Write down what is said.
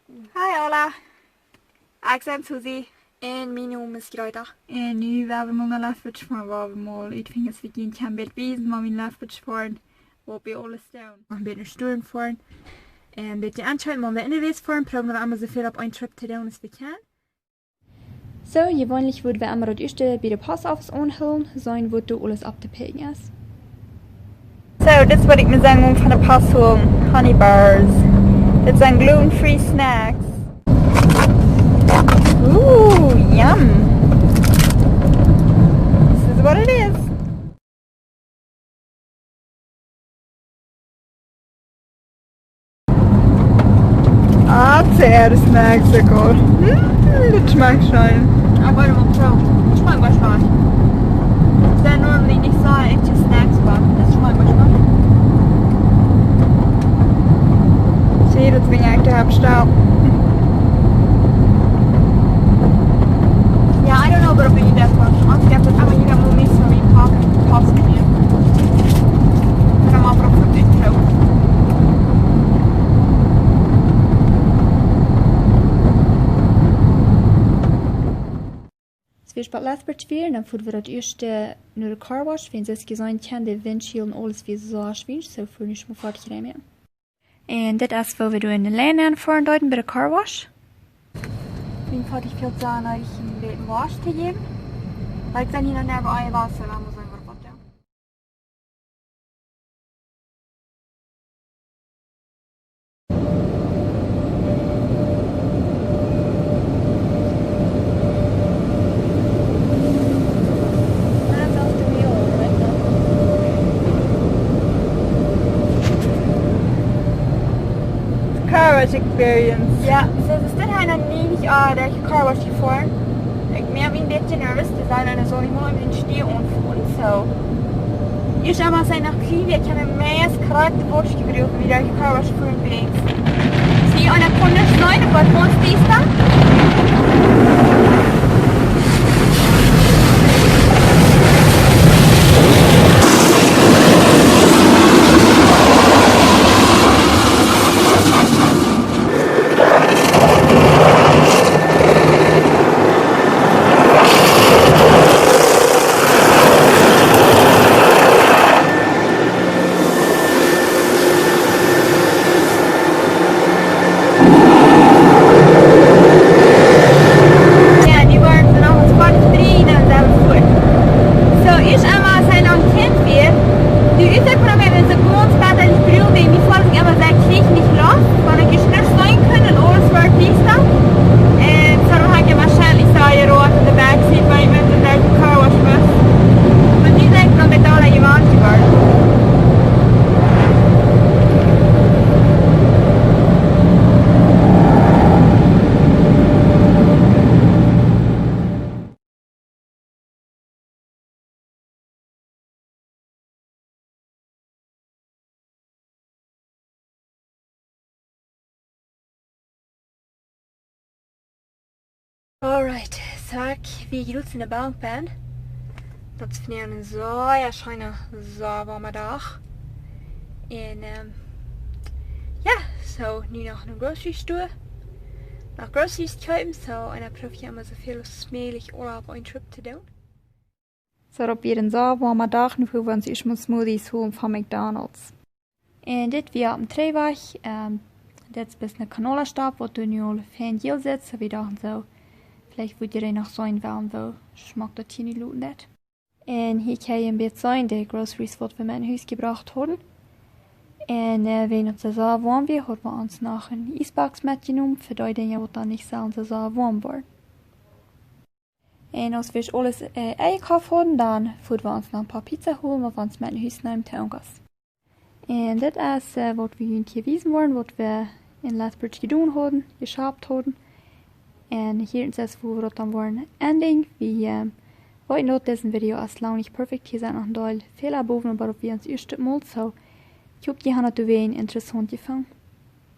Hej Ola, ik Susie en mijn naam is Greta. En nu hebben we många löfverdsmål var vi mål utfingas vi in kan bevis maar min löfverdsmål och be alla stone. Man blir sturm för en bitte anscheinend man wir vis för proben wir einmal so viel auf ein Trip zu tun as wir kann. So, gewöhnlich würden wir einmal das erste bei der Postoffice anholen, sein wird du alles abzupacken ist. So, das würde ich mir sagen von der Post holen. Honey Bars. Das sind gluten-free snacks. Ooh, yum. This is what it is. Ah, sehr snacks are good. Das schmeckt schon. Aber mal proben. Das schmeckt was schon. They're normally nicht so echte snacks, but das schmeckt was schon. See, dat ben jij te hebben staan. Yeah, I don't know about opinion that much. I'm skeptic. I mean, you got more miss from me talking possibly. But I'm up for this show. Es wird bald Lethbridge weer, dan voeren we dat eerste naar de car wash, wenn es gesagt kann, der Windschild und alles wie so schwingt, so für nicht mehr fertig rein. Und das ist, wo wir in den Läden anfahren, dort bei der car wash. Ich bin fertig viel zu sagen, euch einen guten Wasch zu geben. Weil ich dann hier noch neben euch Wasser, dann muss ich einfach warten. Car wash experience. Ja, so is dit hij nog niet dat je car wash gefahren. Ik ben een beetje nervös, te zijn en zo niet meer in den Stier umfahren. So. Ich aber sein nach Krieg, ich kann mehr Charakter Wasch gebrauchen, wie der car wash fahren bringt. Sie einer Kunde schneiden, was uns dies da? Alright, så vi gick ut sina bankpen. Dat is vanavond een zeer schijne, zeer warme dag. En ja, zo nu nog een grocery store. Nog groceries kopen, zo en dan probeer je immer so viel als möglich Urlaub einen Trip zu tun. So, op hier een zeer warme dag, nu hoeven we ons eerst smoothies holen van McDonald's. En dit weer op een treeweg. Dit is best een canola-stap, wat du nu al fan heel zit, so we dachten zo. Vielleicht wird ihr noch sein, warum so schmeckt das hier nicht nicht. Und hier kann ich ein bisschen sein, die Groceries, die wir in mein Haus gebracht haben. Und wenn es so warm wird, haben wir uns noch eine Eisbox mitgenommen, für die Dinge, die dann nicht so warm waren. Und als wir alles eingekauft haben, dann fuhren wir uns noch ein paar Pizza holen, die wir uns mit dem Haus nehmen können. Und das ist, was wir hier gewesen waren, was wir in Lethbridge getan haben, geschafft haben. En hier ist es, wo wir dann wollen ending. Wie heute noch diesen Video als lang nicht perfekt. Hier sind noch ein Teil Fehler boven, aber wir uns erst mal so. Ich hoffe, die haben das interessant gefunden.